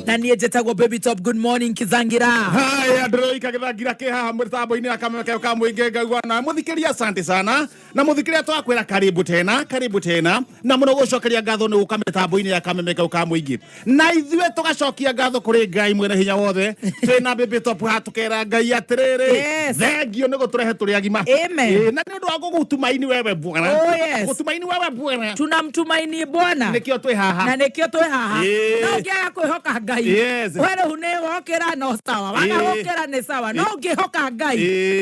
Na niye jetagwo Baby Top. Good morning Kizangira. Haya Droika Kizangira ke haha mtambo-ini akameka kamwinge ngagwana muthikiria asante sana na muthikiria twakwira karibu tena na muno gucokeria ngatho ni guka mitambo-ini akameka kamwinge na ithwe tugacokia ngatho kuri Ngai mwene hinya wothe twina Baby Top hatukera Ngai atiriri thengio ni guturehe turi agima na ni undu wa gugutumaini wewe bwana gutumaini wewe bwana tunamtumaini Bwana nikio twi haha na nikio twi haha no ngia kwihoka Ngai wewe hune wokera no sawa wana wokera ni sawa no ngihoka Ngai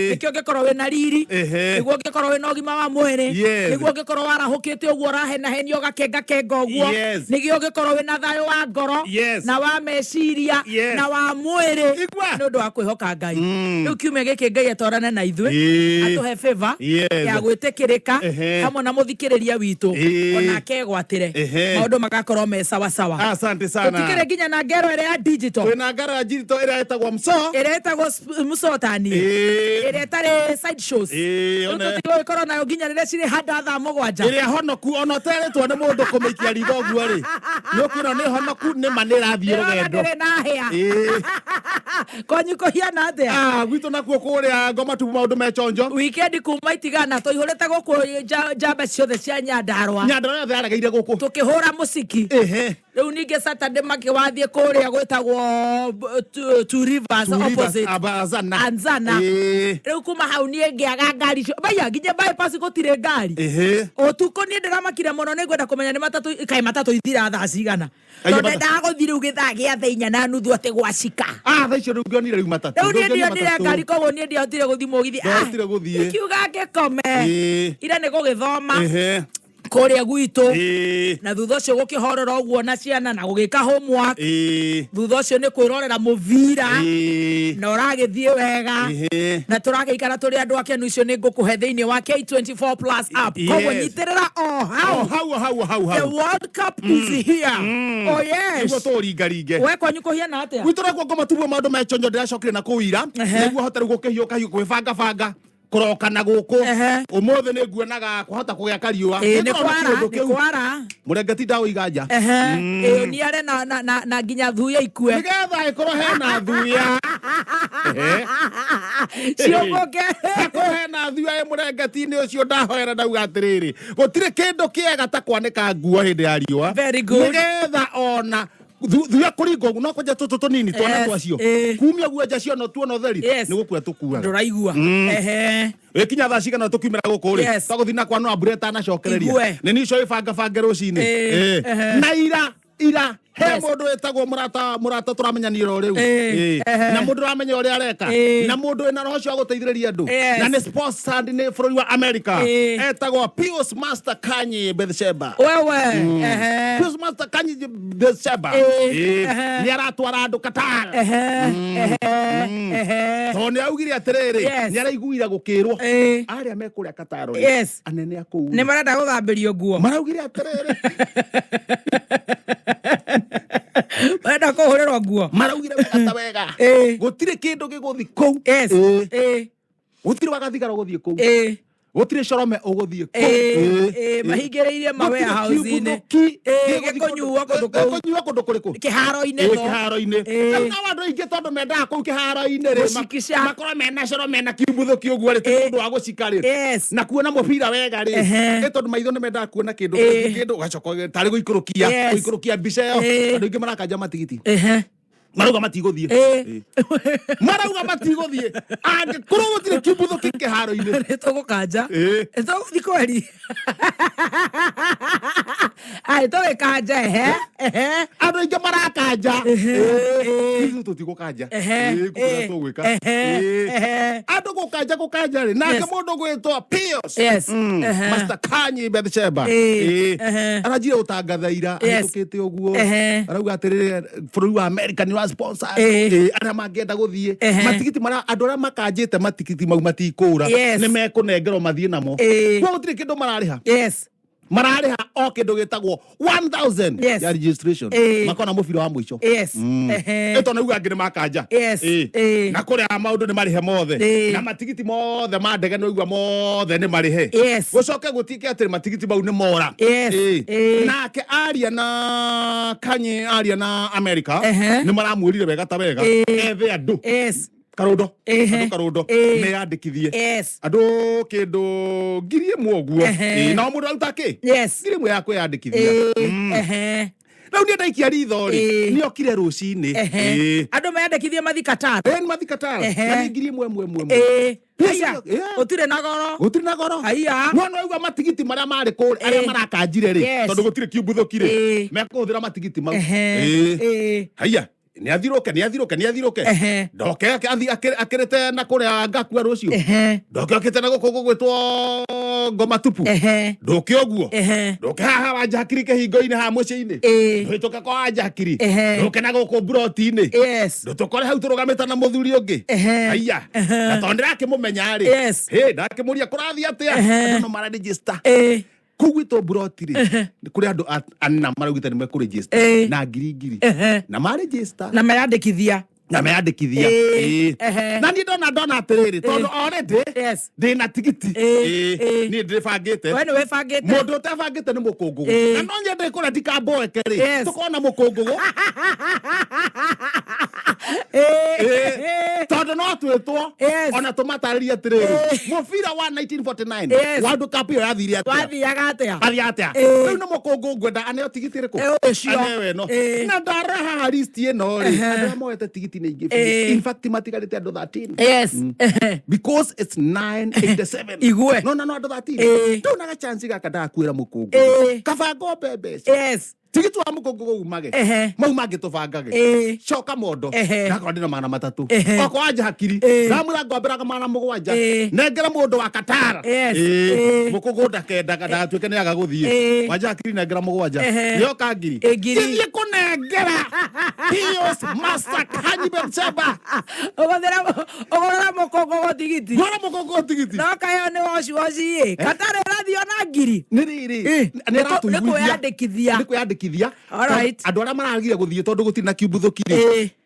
nikio ngikorwo wina riri niguo ngikorwo wina ugima wa mwiri niguo ngikorwo warahukite uguo rahena henio gakenga kenga uguo niguo ngikorwo wina thayo wa ngoro na wa meciria na wa mwiri ni undu wa kwihoka Ngai riu kiume giki Ngai atorane na ithwe atuhe favor ya gwitikirika hamwe na muthikiriria witu ona kegwatire maundu magakorwo me sawa sawa. Asante sana. Tutikire ginya na ngero ere ya digital. Wena ngero ya digital ere etagwo mso. Ere etagwo mso tani. Ere tare side shows. Tutiko ikoro nayo ginya rire ciri handa thaa mugwanja. Ere honoku ono tere twa ne mundu kumikia ritho guo ri. Nokuna ne honoku ne manira thie rugendo. Ere na hea. Konyu kohiana atia. Gwitu nakuo kuria ngoma tu maundu me chonjo. Weekend kuma itigana toihurete guku jamba ciothe cia Nyandarua. Nyandarua yothe arageire guku. Tukihura musiki. Riu ninge Saturday makiwathie kuria gwitagwo Two Rivers opposite Anzana. Riu kuma hau nie ngiaga ngari cio baya nginya bypass gutire ngari. Utuko ni ndiramakire muno ni ngwenda kumenya ni matatu ithira thaa cigana. Tondu ndaguthire ugithaa gia thainya na nuthu ate gwacika. Thaa icio ndionire riu matatu. Riu ni ndionire ngari koguo ni ndiahotire guthii mugithi. Kiuga ngikome. Ira ni gugithoma. Kuria gwitu na thutha ucio gukihorora uguo na ciana na gugika homework thutha ucio ni kwirorera muvira na uragithie wega na turageikara turi andu akenu icio ni ngukuhe thiini wa K24 plus app koguo nyitirira hau the World Cup is here oh yes niguo turingaringe we kwanyu kuhiana atia gwitura kwa ngoma tuwo maundu mechonjo ndiracokire na kuira niguo hote gukihio kahiu kwibanga kuroka na guku umothe ni nguonaga kuhota kugia kariua ni kwara murengeti ndawo iganja ni are na ginya thuya ikue nigetha ikorwo hena thuya cioboke ko hena thuya murengeti-ini ucio ndahoera ndauga atiriri gutire kindu kiega ta kwanika nguo hindi ya riua nigetha ona thuya kuringo no kwenja tutu nini twana twacio kumia guoja cio no tuona theri ni gukua tukua nduraigua kinya thaa cigana tukimira guku ri twaguthina kwa no abureta na cokereria ni nico ibanga rucini na ira he mundu etagwo murata turamenyanira o riu na mundu ramenya uri areka na mundu ena roho cio guteithiriria andu na ni sports stand ni bururi wa America etagwo Pius Master Kanye Bethsheba Pius Master Kanye Bethsheba ni aratwara andu Qatar to ni augire atiriri ni araiguira gukirwo aria mekuria Qatar anene akuu ni marenda guthambirio nguo maraugire atiriri marenda kuhurirwo nguo maraugire wega gutire kindu giguthi kou gutire wagathigara guthie kou gutire corome uguthie kou mahingireirie mawe house-ini gikunyuo kundu kuriku kiharo-ini na wandu aingi tondu mendaga kou kiharo-ini ri makorwo mena coro mena kiumbuthuki uguo ri tundu wa gucika ri na kuona mubira wega ri tondu maitho ni mendaga kuona kindu gacoka tari guikurukia mbica io andu aingi marakanja matigiti marauga matiguthie marauga matiguthie angikorwo gutire kiumbuthuki kiharo-ini tugukanja tuguthi kweri tugikanja andu aingi marakanja tutigukanja tugwika andu gukanja ri nake mundu gwitwa Pius Master Kanye Bethsheba arajire utangathaira atukite uguo arauga atiriri bururi wa America ni sponsor ana magenda guthie matigiti mara andu ara makanjite matigiti mau matikura ni mekunengerwo mathie namo kwa gutire kindu marariha marariha o kindu gitagwo 1000 ya registration makona mubira wa mwisho eto na uga ngire makanja na kuria maundu ni marihe mothe na matigiti mothe ma ndege no igwa mothe ni marihe gucoke gutike atiri matigiti mau ni mora nake aria na Kanye aria na America ni maramwirire wega ta wega ethe andu karundo me yandikithie andu kindu ngiri imwe uguo na mundu arutake ngiri imwe ya kwiyandikithia na unia ndaikia ritho ri ni okire rucini andu mayandikithie mathikatara ni mathikatara na ngiri imwe Aya, utire na goro. Aya. No igwa matigiti maria mari kuri aria marakanjire ri tondu gutire kiumbuthuki mekuthira matigiti mau aya ni athiruke ndoke akirete na kuria ngakua rucio ndoke akite na guku gwitwo ngoma tupu ndoke oguo ndoke haha wanjakiri kihingo-ini ha muciini ndwituke kwa wanjakiri ndoke na guku broti-ini ndutukore hau turugamite na muthuri ungi aya na tondu ndakimumenya ri ndakimuria kurathi atia andu no mara register kugwito brotiri kuri andu anna marugite ni meku register na ngiri na ma register na mayandikithia na ni dona atiriri tondu already ndina tigiti ni ndibangite we ni webangite mundu utabangite ni mukungugu na no nyende kura ndikamboeke ri tukona mukungugu tondu no twitwo ona tumatariria atiriri mubira wa 1949 World Cup yo yathire atia wathiaga riu no mukungugu ngwenda aneo tigiti riku anewe no na ndaraha list ino ri andu moete tigiti in fact matigarite andu 13 because it's 987 igwe no andu 13 tuna ga chance gaka ndakwira mukungu kabango bebe tigiti wa mukungu umage mau mage tubangage coka mondo gako ndina mana matatu oko anja hakiri ramura ngombera mana mugwanja nengera mundu wa Katara mukungu ndakendaga ndatwike ni agaguthie wanja hakiri nengera mugwanja yo kangiri ngiri kunengera hios master Kanye Becheba ogora mukungu tigiti no kayo ni woci Katara radio na ngiri ni riri ni ratuyandikithia andu aria maragire guthie tondu gutiri na kiumbuthuki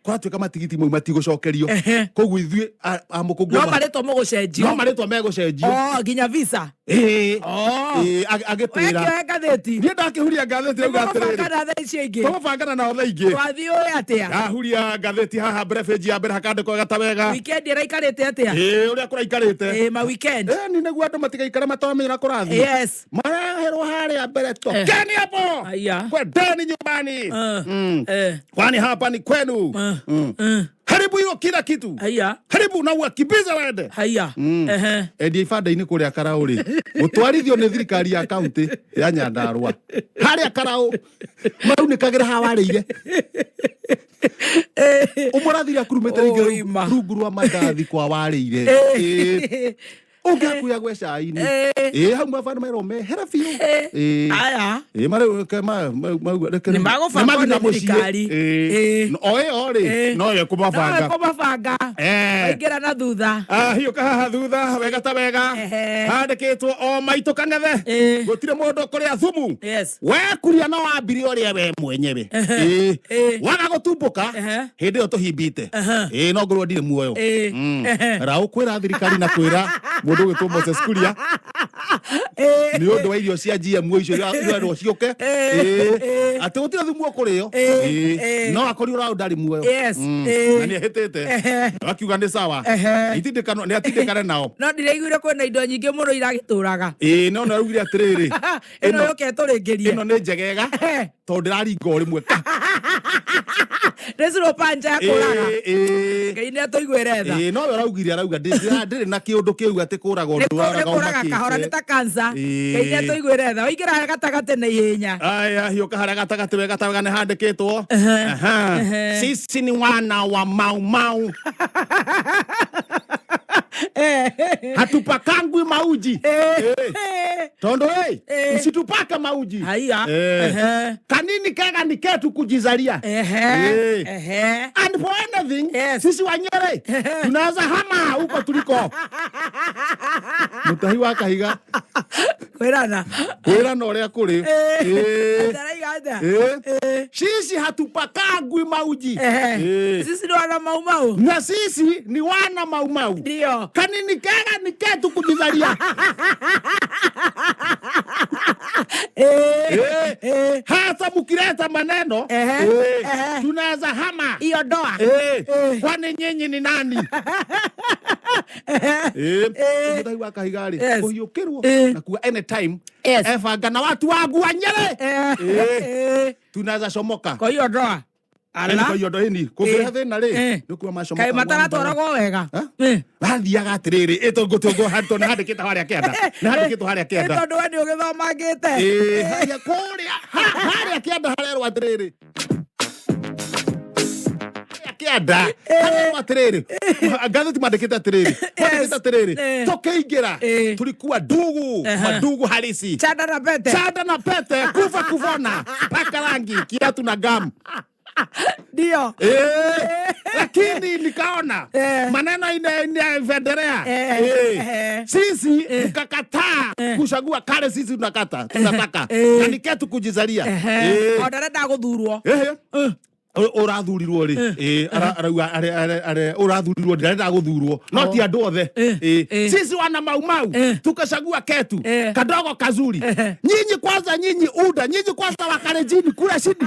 kwatuika matigiti mau matigocokerio koguo ithue amukungu no maritwo megucenjio nginya visa agipira ni ndakihuria ngatheti rau gatiriri tugubangana nao thaa ingi wathi uyu atia ahuria ngatheti haha mbere page ya mbere hakandikwo gatawega weekend iraikarite atia uria kuraikarite ma weekend ni neguo andu matigaikara matamenyera kurathi maraherwo haria mbere to keni hapo kwendeni nyumbani kwani hapa ni kwenu haribu hiyo kila kitu haribu na uakimbiza wende endi ibanda-ini kuria Karauri gutwarithio ni thirikari ya kaunti ya Nyandarua haria Karau mau ni kagira hawarire umurathira kurumete rungu rwa mandathi kwa warire ungakuya gwe cai-ini hau mabana mero mehera biu aya ni magubanga thirikari ori no ye kubabanga ingira na thutha hiyo kahaha thutha wega ta wega handikitwo o maitu kangethe gutire mundu kuria thumu we kuria no wambiri uria we mwenyewe waga gutumbuka hindi yo tuhimbite no ngorwo ndire muoyo ra ukwira thirikari na kwira mundu gitwo Moses Kuria ni undu wa irio cia GM icio iro ciuke ati gutire thumu ukurio no akori ura ndari muoyo na ni hitete akiuga ni sawa itindikano ni atindikane nao no ndireiguire kwina indo nyingi muno iragituraga no narugire atiriri ino yoke turingirie ino ni njegega tondu ndiraringa rimwe Resuro panja kuraga ngai atuiguire tha no we araugire arauga ndiri na kiundu kiu ati kuraga kuraga kahora ni ta kansa ngai atuiguire tha oigira gatagate na ihenya aya hiyo kahara gatagate wega tawaga ni handikitwo sisi ni wana wa mau hatupakangwi mauji tondo usitupaka mauji kanini kega ni ketu kujizalia and for anything sisi Wanyere tunaweza hama huko tuliko mutahi wa kahiga Kwirana uria kuri. Sisi hatupakagwi mauji. Sisi ni wana Mau. Na sisi ni wana Mau. Ndio. Kanini kega ni ketu kujizalia. Hata mukileta maneno tunaweza hama hiyo doa. Kwani nyinyi ni nani? Mudai wa kahigari kuhiukirwo na kuwa anytime efanga na watu wangu wa Nyeri tunaweza shomoka kwa hiyo doa. Ala kwa hiyo doa ni kumbira thina ri nukuwa mashomoka kai matara torago wega bathiaga atiriri itongo hanto na handikita haria kienda na handikito haria kienda tondu we ni ugithomangite haria kuria haria kienda haria atiriri kienda haria atiriri gatheti mandikite atiriri mandikite atiriri tukiingira tulikuwa madugu halisi chanda na pete kufa kuvona paka rangi kiatu na gam. Ndio. Lakini nikaona maneno inaendelea. Sisi tukakataa kuchagua kale sisi tunataka. Na niketu kujizalia. Ndarenda guthurwo. Urathurirwo ri urathurirwo ndirenda guthurwo no ti andu othe sisi wana Mau tukachagua ketu kadogo kazuri. Nyinyi kwanza nyinyi kwanza wakarejini kula shidi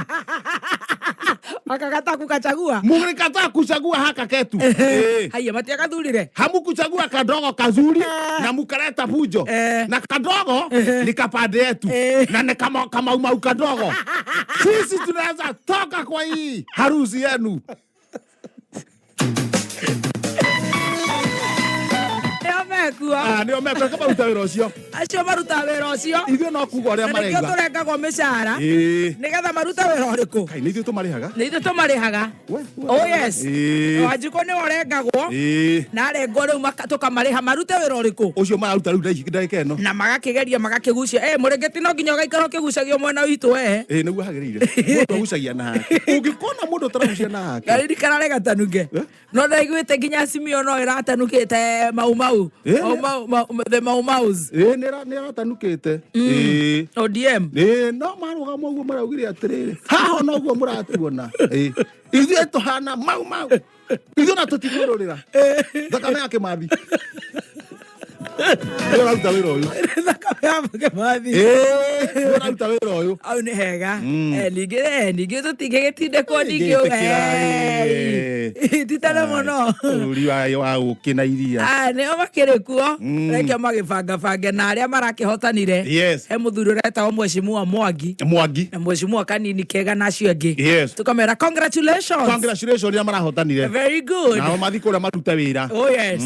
wakakataa kukachagua. Mungekataa kuchagua haka ketu haya matia kathurire hamukuchagua kadogo kazuri na mukaleta pujo na kadogo ni kapande yetu na ni kama Mau kadogo. Sisi tunaweza toka kwa hii harusi yenu. Ndio mekua kama ruta wira ucio. Acio maruta wira ucio. Ithuĩ no kuga ũrĩa maraiga. Nĩkĩo tũrengagwo mĩcara. Nĩgetha maruta wĩra ũrĩkũ. Nĩ ithuĩ tũmarĩhaga. Nĩ ithuĩ tũmarĩhaga. Oh yes. Wanjikũ nĩ ũrengagwo. Na arengwo rĩu tũkamarĩha marute wĩra ũrĩkũ. Ũcio mararuta rĩu ndagĩka ĩno. Na magakĩgeria magakĩgucia. Mũrĩngĩti no nginya ũgaikara ũkĩgucagio mwena witũ nĩguo hagĩrĩire. Mũndũ agucagia na hake. Ũngĩkona mũndũ ũtaragucia na hake. Gariri kararega tanuke. No ndaiguĩte nginya simio no ĩratanukĩte Mau. The Maus. Nera tanukite. ODM. No marugama uguo maraugire atiriri. Haho no uguo muratuona. Ithuĩ tuhana Mau. Ithuĩ na tutigururira. Thakame yake mathi. Rauta wĩra ũyũ. Thakame yake mathi. Rauta wĩra ũyũ. Au nĩ hega. Ningĩ tũtingĩgĩtindĩkwo ningĩ titane mũno. Uri wa ũkĩ na iria. Nĩo makĩrĩ kuo. Reke magĩbangabange na arĩa marakĩhotanire. He mũthuri ũretagwo Mheshimiwa Mwangi. Na Mheshimiwa kanini kega na acio angĩ. Tukamera congratulations. Congratulations rĩa marahotanire. Very good. Nao mathi kũrĩa marute wĩra. Oh yes.